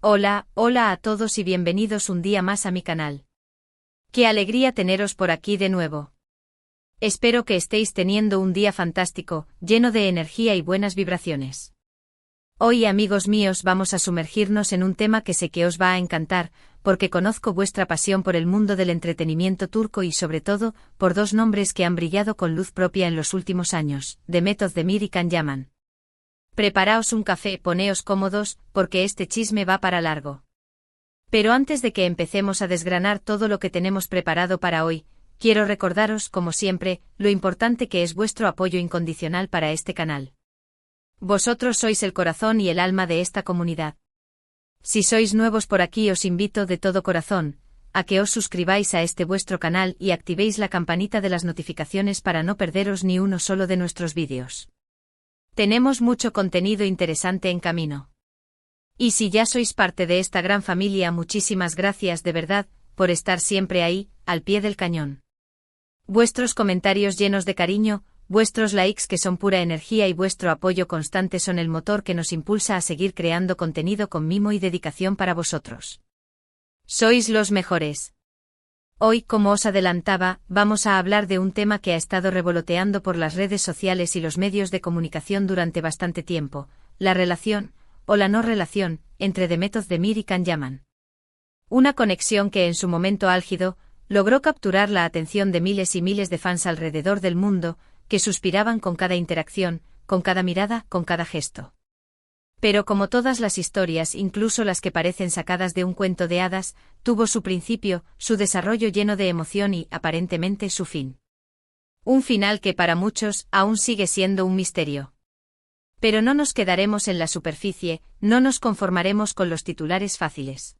Hola, hola a todos y bienvenidos un día más a mi canal. Qué alegría teneros por aquí de nuevo. Espero que estéis teniendo un día fantástico, lleno de energía y buenas vibraciones. Hoy, amigos míos, vamos a sumergirnos en un tema que sé que os va a encantar, porque conozco vuestra pasión por el mundo del entretenimiento turco y sobre todo, por dos nombres que han brillado con luz propia en los últimos años, Demet Özdemir y Can Yaman. Preparaos un café, poneos cómodos, porque este chisme va para largo. Pero antes de que empecemos a desgranar todo lo que tenemos preparado para hoy, quiero recordaros, como siempre, lo importante que es vuestro apoyo incondicional para este canal. Vosotros sois el corazón y el alma de esta comunidad. Si sois nuevos por aquí, os invito de todo corazón a que os suscribáis a este vuestro canal y activéis la campanita de las notificaciones para no perderos ni uno solo de nuestros vídeos. Tenemos mucho contenido interesante en camino. Y si ya sois parte de esta gran familia, muchísimas gracias de verdad, por estar siempre ahí, al pie del cañón. Vuestros comentarios llenos de cariño, vuestros likes que son pura energía y vuestro apoyo constante son el motor que nos impulsa a seguir creando contenido con mimo y dedicación para vosotros. Sois los mejores. Hoy, como os adelantaba, vamos a hablar de un tema que ha estado revoloteando por las redes sociales y los medios de comunicación durante bastante tiempo, la relación, o la no relación, entre Demet Özdemir y Can Yaman. Una conexión que en su momento álgido, logró capturar la atención de miles y miles de fans alrededor del mundo, que suspiraban con cada interacción, con cada mirada, con cada gesto. Pero como todas las historias, incluso las que parecen sacadas de un cuento de hadas, tuvo su principio, su desarrollo lleno de emoción y, aparentemente, su fin. Un final que para muchos aún sigue siendo un misterio. Pero no nos quedaremos en la superficie, no nos conformaremos con los titulares fáciles.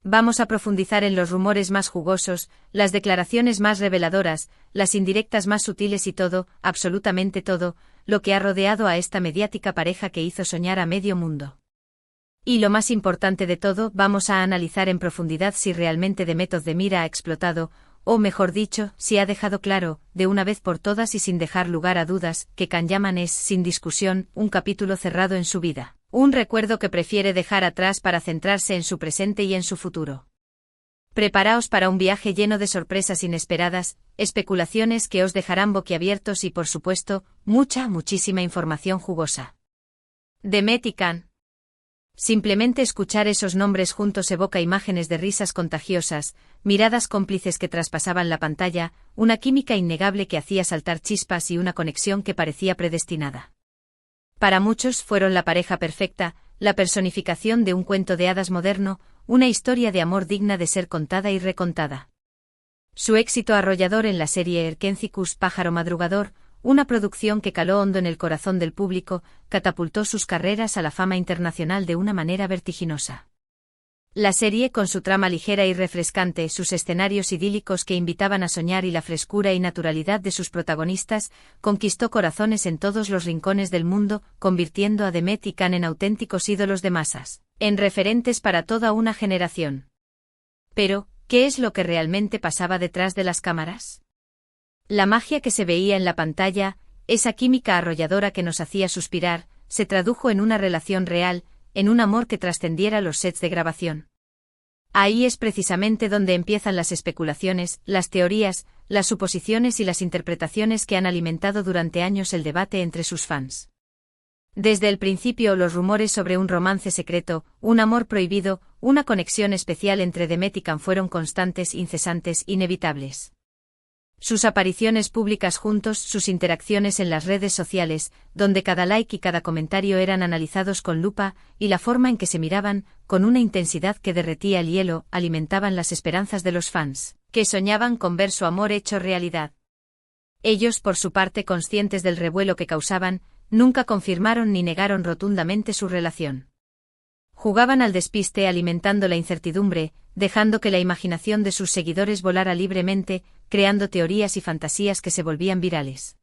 Vamos a profundizar en los rumores más jugosos, las declaraciones más reveladoras, las indirectas más sutiles y todo, absolutamente todo, lo que ha rodeado a esta mediática pareja que hizo soñar a medio mundo. Y lo más importante de todo, vamos a analizar en profundidad si realmente Demet Özdemir ha explotado, o mejor dicho, si ha dejado claro, de una vez por todas y sin dejar lugar a dudas, que Can Yaman es, sin discusión, un capítulo cerrado en su vida. Un recuerdo que prefiere dejar atrás para centrarse en su presente y en su futuro. Preparaos para un viaje lleno de sorpresas inesperadas, especulaciones que os dejarán boquiabiertos y, por supuesto, muchísima información jugosa. Demet y Can. Simplemente escuchar esos nombres juntos evoca imágenes de risas contagiosas, miradas cómplices que traspasaban la pantalla, una química innegable que hacía saltar chispas y una conexión que parecía predestinada. Para muchos fueron la pareja perfecta, la personificación de un cuento de hadas moderno, una historia de amor digna de ser contada y recontada. Su éxito arrollador en la serie Erkencikus Pájaro Madrugador, una producción que caló hondo en el corazón del público, catapultó sus carreras a la fama internacional de una manera vertiginosa. La serie, con su trama ligera y refrescante, sus escenarios idílicos que invitaban a soñar y la frescura y naturalidad de sus protagonistas, conquistó corazones en todos los rincones del mundo, convirtiendo a Demet y Can en auténticos ídolos de masas, en referentes para toda una generación. Pero, ¿qué es lo que realmente pasaba detrás de las cámaras? La magia que se veía en la pantalla, esa química arrolladora que nos hacía suspirar, se tradujo en una relación real, en un amor que trascendiera los sets de grabación. Ahí es precisamente donde empiezan las especulaciones, las teorías, las suposiciones y las interpretaciones que han alimentado durante años el debate entre sus fans. Desde el principio, los rumores sobre un romance secreto, un amor prohibido, una conexión especial entre Demet y Can fueron constantes, incesantes, inevitables. Sus apariciones públicas juntos, sus interacciones en las redes sociales, donde cada like y cada comentario eran analizados con lupa, y la forma en que se miraban, con una intensidad que derretía el hielo, alimentaban las esperanzas de los fans, que soñaban con ver su amor hecho realidad. Ellos, por su parte, conscientes del revuelo que causaban, nunca confirmaron ni negaron rotundamente su relación. Jugaban al despiste alimentando la incertidumbre, dejando que la imaginación de sus seguidores volara libremente, creando teorías y fantasías que se volvían virales.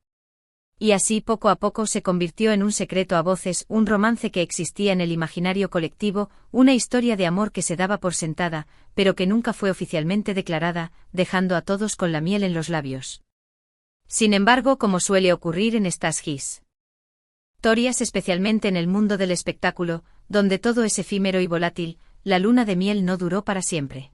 Y así poco a poco se convirtió en un secreto a voces, un romance que existía en el imaginario colectivo, una historia de amor que se daba por sentada, pero que nunca fue oficialmente declarada, dejando a todos con la miel en los labios. Sin embargo, como suele ocurrir en estas historias, especialmente en el mundo del espectáculo, donde todo es efímero y volátil, la luna de miel no duró para siempre.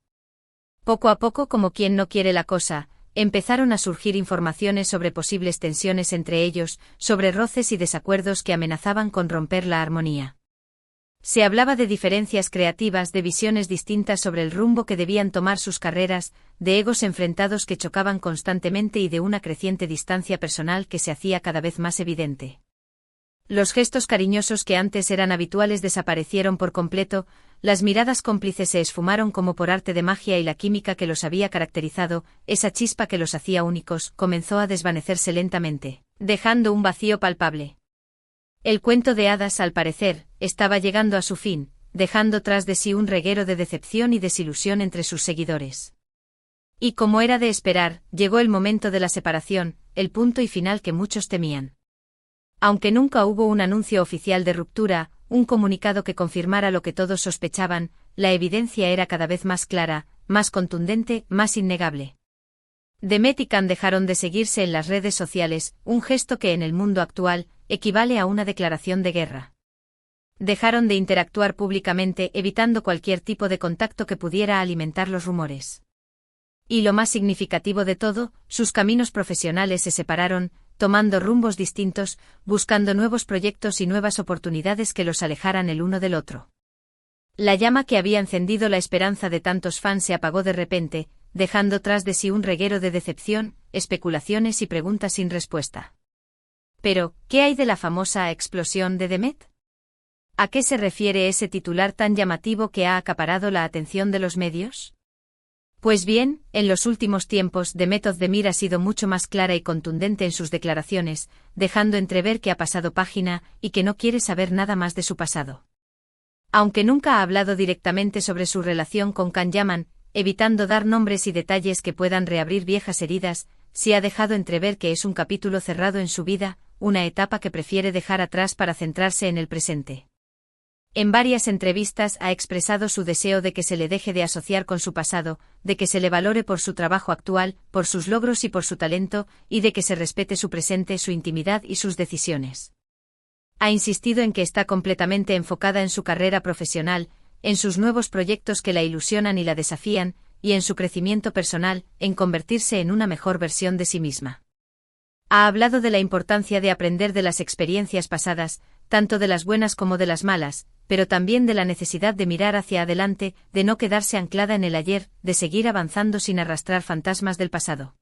Poco a poco, como quien no quiere la cosa, empezaron a surgir informaciones sobre posibles tensiones entre ellos, sobre roces y desacuerdos que amenazaban con romper la armonía. Se hablaba de diferencias creativas, de visiones distintas sobre el rumbo que debían tomar sus carreras, de egos enfrentados que chocaban constantemente y de una creciente distancia personal que se hacía cada vez más evidente. Los gestos cariñosos que antes eran habituales desaparecieron por completo, las miradas cómplices se esfumaron como por arte de magia y la química que los había caracterizado, esa chispa que los hacía únicos, comenzó a desvanecerse lentamente, dejando un vacío palpable. El cuento de hadas, al parecer, estaba llegando a su fin, dejando tras de sí un reguero de decepción y desilusión entre sus seguidores. Y como era de esperar, llegó el momento de la separación, el punto y final que muchos temían. Aunque nunca hubo un anuncio oficial de ruptura, un comunicado que confirmara lo que todos sospechaban, la evidencia era cada vez más clara, más contundente, más innegable. Demet y Can dejaron de seguirse en las redes sociales, un gesto que en el mundo actual equivale a una declaración de guerra. Dejaron de interactuar públicamente, evitando cualquier tipo de contacto que pudiera alimentar los rumores. Y lo más significativo de todo, sus caminos profesionales se separaron, tomando rumbos distintos, buscando nuevos proyectos y nuevas oportunidades que los alejaran el uno del otro. La llama que había encendido la esperanza de tantos fans se apagó de repente, dejando tras de sí un reguero de decepción, especulaciones y preguntas sin respuesta. Pero, ¿qué hay de la famosa explosión de Demet? ¿A qué se refiere ese titular tan llamativo que ha acaparado la atención de los medios? Pues bien, en los últimos tiempos Demet Özdemir ha sido mucho más clara y contundente en sus declaraciones, dejando entrever que ha pasado página y que no quiere saber nada más de su pasado. Aunque nunca ha hablado directamente sobre su relación con Can Yaman, evitando dar nombres y detalles que puedan reabrir viejas heridas, sí ha dejado entrever que es un capítulo cerrado en su vida, una etapa que prefiere dejar atrás para centrarse en el presente. En varias entrevistas ha expresado su deseo de que se le deje de asociar con su pasado, de que se le valore por su trabajo actual, por sus logros y por su talento, y de que se respete su presente, su intimidad y sus decisiones. Ha insistido en que está completamente enfocada en su carrera profesional, en sus nuevos proyectos que la ilusionan y la desafían, y en su crecimiento personal, en convertirse en una mejor versión de sí misma. Ha hablado de la importancia de aprender de las experiencias pasadas, tanto de las buenas como de las malas, pero también de la necesidad de mirar hacia adelante, de no quedarse anclada en el ayer, de seguir avanzando sin arrastrar fantasmas del pasado.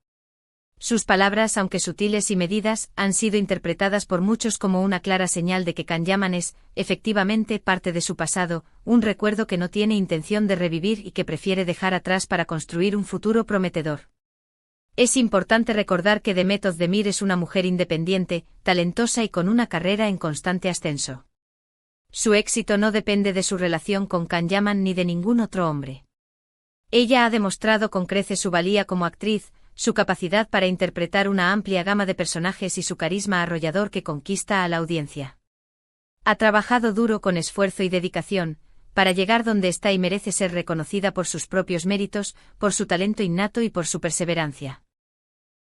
Sus palabras, aunque sutiles y medidas, han sido interpretadas por muchos como una clara señal de que Can Yaman es, efectivamente, parte de su pasado, un recuerdo que no tiene intención de revivir y que prefiere dejar atrás para construir un futuro prometedor. Es importante recordar que Demet Özdemir es una mujer independiente, talentosa y con una carrera en constante ascenso. Su éxito no depende de su relación con Can Yaman ni de ningún otro hombre. Ella ha demostrado con creces su valía como actriz, su capacidad para interpretar una amplia gama de personajes y su carisma arrollador que conquista a la audiencia. Ha trabajado duro con esfuerzo y dedicación, para llegar donde está y merece ser reconocida por sus propios méritos, por su talento innato y por su perseverancia.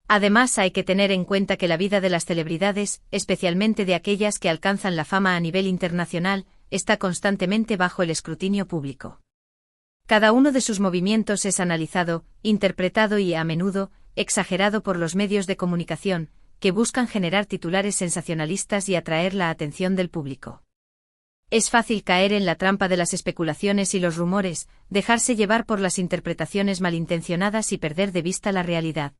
Además, hay que tener en cuenta que la vida de las celebridades, especialmente de aquellas que alcanzan la fama a nivel internacional, está constantemente bajo el escrutinio público. Cada uno de sus movimientos es analizado, interpretado y, a menudo, exagerado por los medios de comunicación, que buscan generar titulares sensacionalistas y atraer la atención del público. Es fácil caer en la trampa de las especulaciones y los rumores, dejarse llevar por las interpretaciones malintencionadas y perder de vista la realidad.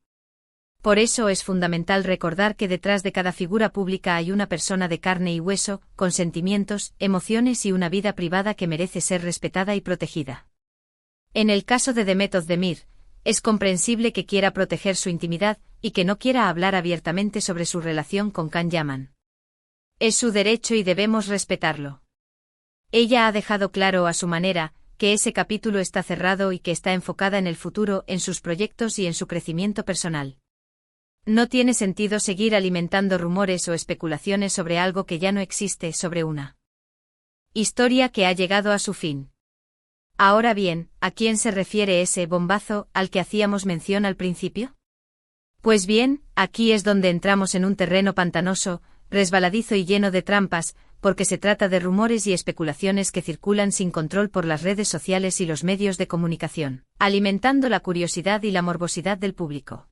Por eso es fundamental recordar que detrás de cada figura pública hay una persona de carne y hueso, con sentimientos, emociones y una vida privada que merece ser respetada y protegida. En el caso de Demet Özdemir, es comprensible que quiera proteger su intimidad y que no quiera hablar abiertamente sobre su relación con Can Yaman. Es su derecho y debemos respetarlo. Ella ha dejado claro a su manera que ese capítulo está cerrado y que está enfocada en el futuro, en sus proyectos y en su crecimiento personal. No tiene sentido seguir alimentando rumores o especulaciones sobre algo que ya no existe, sobre una historia que ha llegado a su fin. Ahora bien, ¿a quién se refiere ese bombazo al que hacíamos mención al principio? Pues bien, aquí es donde entramos en un terreno pantanoso, resbaladizo y lleno de trampas, porque se trata de rumores y especulaciones que circulan sin control por las redes sociales y los medios de comunicación, alimentando la curiosidad y la morbosidad del público.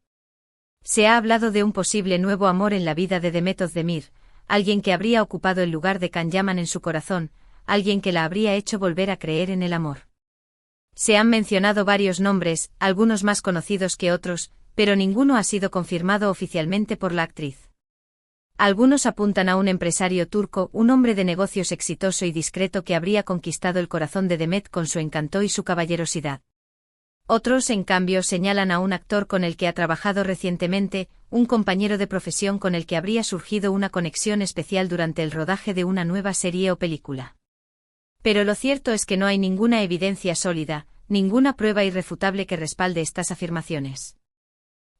Se ha hablado de un posible nuevo amor en la vida de Demet Özdemir, alguien que habría ocupado el lugar de Can Yaman en su corazón, alguien que la habría hecho volver a creer en el amor. Se han mencionado varios nombres, algunos más conocidos que otros, pero ninguno ha sido confirmado oficialmente por la actriz. Algunos apuntan a un empresario turco, un hombre de negocios exitoso y discreto que habría conquistado el corazón de Demet con su encanto y su caballerosidad. Otros, en cambio, señalan a un actor con el que ha trabajado recientemente, un compañero de profesión con el que habría surgido una conexión especial durante el rodaje de una nueva serie o película. Pero lo cierto es que no hay ninguna evidencia sólida, ninguna prueba irrefutable que respalde estas afirmaciones.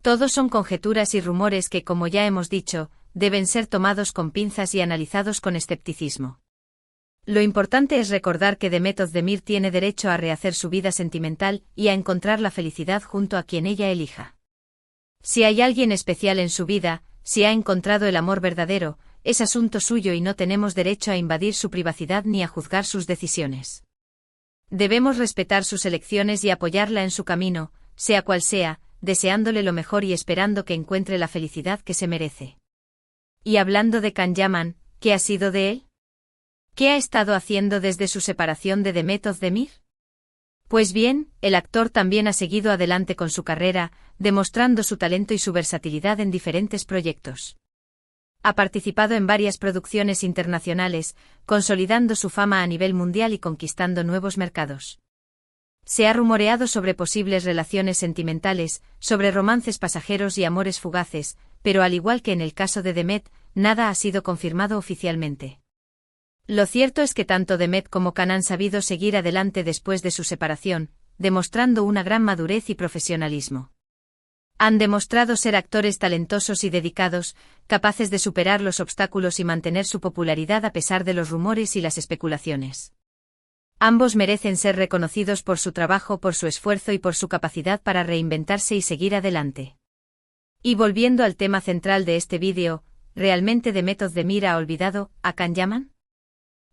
Todos son conjeturas y rumores que, como ya hemos dicho, deben ser tomados con pinzas y analizados con escepticismo. Lo importante es recordar que Demet Özdemir tiene derecho a rehacer su vida sentimental y a encontrar la felicidad junto a quien ella elija. Si hay alguien especial en su vida, si ha encontrado el amor verdadero, es asunto suyo y no tenemos derecho a invadir su privacidad ni a juzgar sus decisiones. Debemos respetar sus elecciones y apoyarla en su camino, sea cual sea, deseándole lo mejor y esperando que encuentre la felicidad que se merece. Y hablando de Can Yaman, ¿qué ha sido de él? ¿Qué ha estado haciendo desde su separación de Demet Özdemir? Pues bien, el actor también ha seguido adelante con su carrera, demostrando su talento y su versatilidad en diferentes proyectos. Ha participado en varias producciones internacionales, consolidando su fama a nivel mundial y conquistando nuevos mercados. Se ha rumoreado sobre posibles relaciones sentimentales, sobre romances pasajeros y amores fugaces, pero al igual que en el caso de Demet, nada ha sido confirmado oficialmente. Lo cierto es que tanto Demet como Can han sabido seguir adelante después de su separación, demostrando una gran madurez y profesionalismo. Han demostrado ser actores talentosos y dedicados, capaces de superar los obstáculos y mantener su popularidad a pesar de los rumores y las especulaciones. Ambos merecen ser reconocidos por su trabajo, por su esfuerzo y por su capacidad para reinventarse y seguir adelante. Y volviendo al tema central de este vídeo, ¿realmente Demet Özdemir ha olvidado a Can Yaman?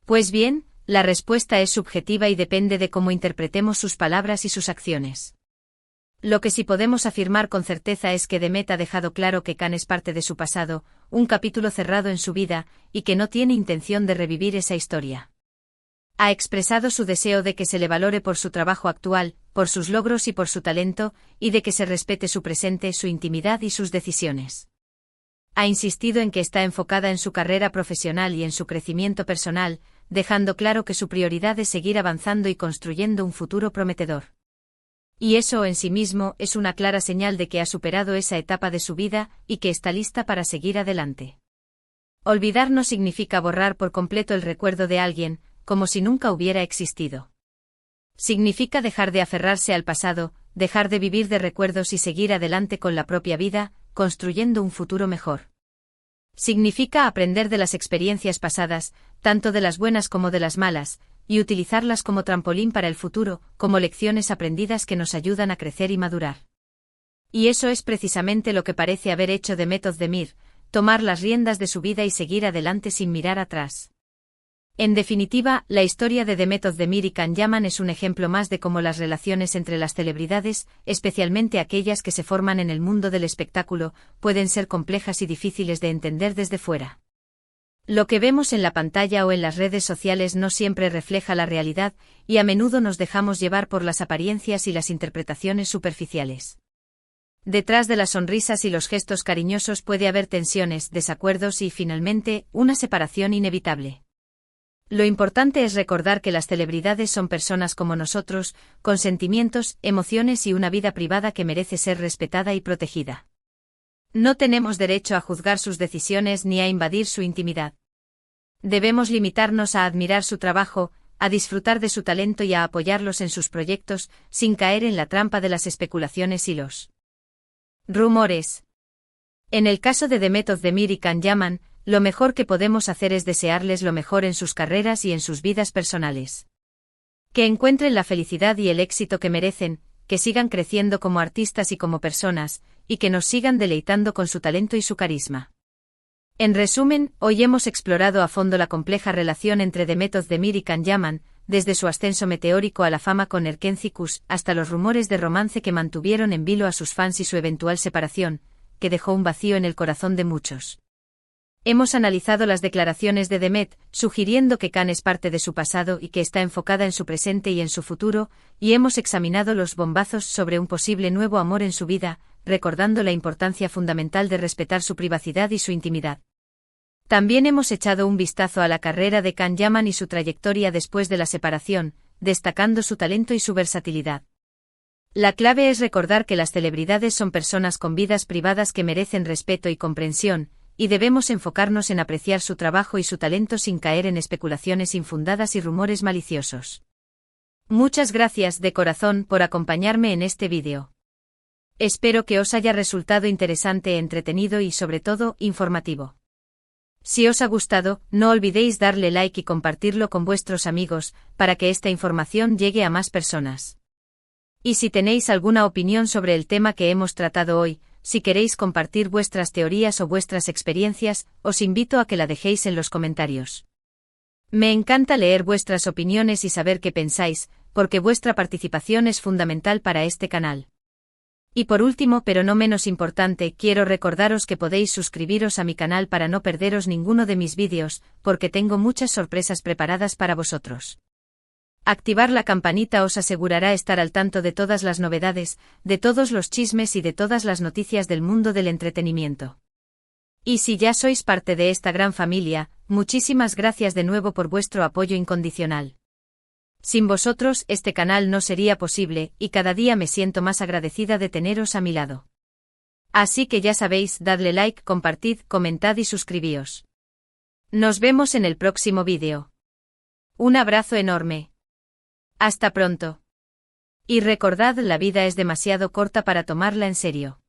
Pues bien, la respuesta es subjetiva y depende de cómo interpretemos sus palabras y sus acciones. Lo que sí podemos afirmar con certeza es que Demet ha dejado claro que Can es parte de su pasado, un capítulo cerrado en su vida, y que no tiene intención de revivir esa historia. Ha expresado su deseo de que se le valore por su trabajo actual, por sus logros y por su talento, y de que se respete su presente, su intimidad y sus decisiones. Ha insistido en que está enfocada en su carrera profesional y en su crecimiento personal, dejando claro que su prioridad es seguir avanzando y construyendo un futuro prometedor. Y eso en sí mismo es una clara señal de que ha superado esa etapa de su vida y que está lista para seguir adelante. Olvidar no significa borrar por completo el recuerdo de alguien, como si nunca hubiera existido. Significa dejar de aferrarse al pasado, dejar de vivir de recuerdos y seguir adelante con la propia vida, construyendo un futuro mejor. Significa aprender de las experiencias pasadas, tanto de las buenas como de las malas, y utilizarlas como trampolín para el futuro, como lecciones aprendidas que nos ayudan a crecer y madurar. Y eso es precisamente lo que parece haber hecho Demet Özdemir, tomar las riendas de su vida y seguir adelante sin mirar atrás. En definitiva, la historia de Demet Özdemir y Can Yaman es un ejemplo más de cómo las relaciones entre las celebridades, especialmente aquellas que se forman en el mundo del espectáculo, pueden ser complejas y difíciles de entender desde fuera. Lo que vemos en la pantalla o en las redes sociales no siempre refleja la realidad, y a menudo nos dejamos llevar por las apariencias y las interpretaciones superficiales. Detrás de las sonrisas y los gestos cariñosos puede haber tensiones, desacuerdos y, finalmente, una separación inevitable. Lo importante es recordar que las celebridades son personas como nosotros, con sentimientos, emociones y una vida privada que merece ser respetada y protegida. No tenemos derecho a juzgar sus decisiones ni a invadir su intimidad. Debemos limitarnos a admirar su trabajo, a disfrutar de su talento y a apoyarlos en sus proyectos, sin caer en la trampa de las especulaciones y los rumores. En el caso de Demet Özdemir y Can Yaman, lo mejor que podemos hacer es desearles lo mejor en sus carreras y en sus vidas personales. Que encuentren la felicidad y el éxito que merecen, que sigan creciendo como artistas y como personas, y que nos sigan deleitando con su talento y su carisma. En resumen, hoy hemos explorado a fondo la compleja relación entre Demet Özdemir y Can Yaman, desde su ascenso meteórico a la fama con Erkenci hasta los rumores de romance que mantuvieron en vilo a sus fans y su eventual separación, que dejó un vacío en el corazón de muchos. Hemos analizado las declaraciones de Demet, sugiriendo que Can es parte de su pasado y que está enfocada en su presente y en su futuro, y hemos examinado los bombazos sobre un posible nuevo amor en su vida, recordando la importancia fundamental de respetar su privacidad y su intimidad. También hemos echado un vistazo a la carrera de Can Yaman y su trayectoria después de la separación, destacando su talento y su versatilidad. La clave es recordar que las celebridades son personas con vidas privadas que merecen respeto y comprensión, y debemos enfocarnos en apreciar su trabajo y su talento sin caer en especulaciones infundadas y rumores maliciosos. Muchas gracias de corazón por acompañarme en este vídeo. Espero que os haya resultado interesante, entretenido y sobre todo, informativo. Si os ha gustado, no olvidéis darle like y compartirlo con vuestros amigos, para que esta información llegue a más personas. Y si tenéis alguna opinión sobre el tema que hemos tratado hoy, si queréis compartir vuestras teorías o vuestras experiencias, os invito a que la dejéis en los comentarios. Me encanta leer vuestras opiniones y saber qué pensáis, porque vuestra participación es fundamental para este canal. Y por último, pero no menos importante, quiero recordaros que podéis suscribiros a mi canal para no perderos ninguno de mis vídeos, porque tengo muchas sorpresas preparadas para vosotros. Activar la campanita os asegurará estar al tanto de todas las novedades, de todos los chismes y de todas las noticias del mundo del entretenimiento. Y si ya sois parte de esta gran familia, muchísimas gracias de nuevo por vuestro apoyo incondicional. Sin vosotros, este canal no sería posible, y cada día me siento más agradecida de teneros a mi lado. Así que ya sabéis, dadle like, compartid, comentad y suscribíos. Nos vemos en el próximo vídeo. Un abrazo enorme. Hasta pronto. Y recordad, la vida es demasiado corta para tomarla en serio.